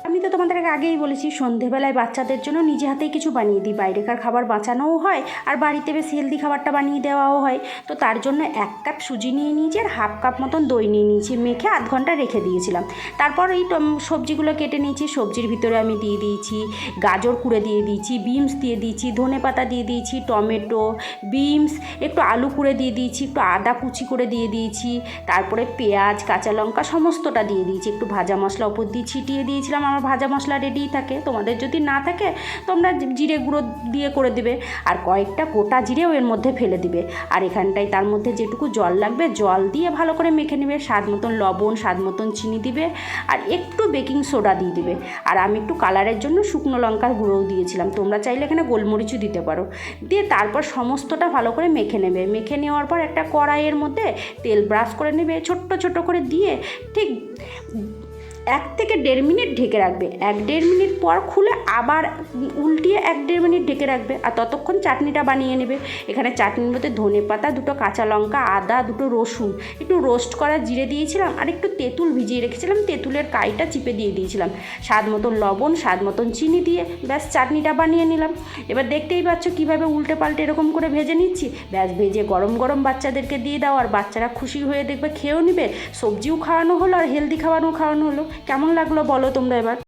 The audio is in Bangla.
আমি তো তোমাদের আগেই বলেছি সন্ধেবেলায় বাচ্চাদের জন্য নিজে হাতেই কিছু বানিয়ে দিই, বাইরেকার খাবার বাঁচানোও হয় আর বাড়িতে বেশ হেলদি খাবারটা বানিয়ে দেওয়াও হয়। তো তার জন্য 1 কাপ সুজি নিয়ে নিয়েছি আর 1/2 কাপ মতন দই নিয়ে নিয়েছি, মেখে আধ ঘন্টা রেখে দিয়েছিলাম। তারপর এই সবজিগুলো কেটে নিয়েছি, সবজির ভিতরে আমি দিয়ে দিয়েছি গাজর কুড়ে দিয়ে দিয়েছি, বিনস দিয়ে দিয়েছি, ধনেপাতা দিয়ে দিয়েছি, টমেটো, বিনস, একটু আলু কুড়ে দিয়ে দিয়েছি, একটু আদা কুচি করে দিয়ে দিয়েছি, তারপরে পেঁয়াজ, কাঁচা লঙ্কা সমস্তটা দিয়ে দিয়েছি, একটু ভাজা মশলা উপর দিয়ে ছিটিয়ে দিয়েছিলাম। আমার ভাজা মশলা রেডিই থাকে, তোমাদের যদি না থাকে তোমরা জিরে গুঁড়ো দিয়ে করে দেবে, আর কয়েকটা গোটা জিরেও এর মধ্যে ফেলে দিবে। আর এখানটায় তার মধ্যে যেটুকু জল লাগবে জল দিয়ে ভালো করে মেখে নেবে, স্বাদ মতন লবণ, স্বাদ মতন চিনি দিবে, আর একটু বেকিং সোডা দিয়ে দিবে। আর আমি একটু কালারের জন্য শুকনো লঙ্কার গুঁড়োও দিয়েছিলাম, তোমরা চাইলে এখানে গোলমরিচও দিতে পারো। দিয়ে তারপর সমস্তটা ভালো করে মেখে নেবে। মেখে নেওয়ার পর একটা কড়াইয়ের মধ্যে তেল ব্রাশ করে নেবে, ছোট্ট ছোট্ট করে দিয়ে ঠিক 1 থেকে 1.5 মিনিট ঢেকে রাখবে। 1-1.5 মিনিট পর খুলে আবার উল্টিয়ে 1-1.5 মিনিট ঢেকে রাখবে, আর ততক্ষণ চাটনিটা বানিয়ে নেবে। এখানে চাটনির মধ্যে ধনেপাতা, 2টো কাঁচা লঙ্কা, আদা, 2টো রসুন, একটু রোস্ট করা জিরে দিয়েছিলাম, আর একটু তেঁতুল ভিজিয়ে রেখেছিলাম, তেঁতুলের কাইটা চিপে দিয়ে দিয়েছিলাম, স্বাদ মতন লবণ, স্বাদ মতন চিনি দিয়ে ব্যাস চাটনিটা বানিয়ে নিলাম। এবার দেখতেই পাচ্ছ কীভাবে উল্টে পাল্টে এরকম করে ভেজে নিচ্ছি। ব্যাস ভেজে গরম গরম বাচ্চাদেরকে দিয়ে দাও, আর বাচ্চারা খুশি হয়ে দেখবে খেয়েও নেবে, সবজিও খাওয়ানো হলো আর হেলদি খাবারও খাওয়ানো হলো। কেমন লাগলো বলো তোমরা এবার।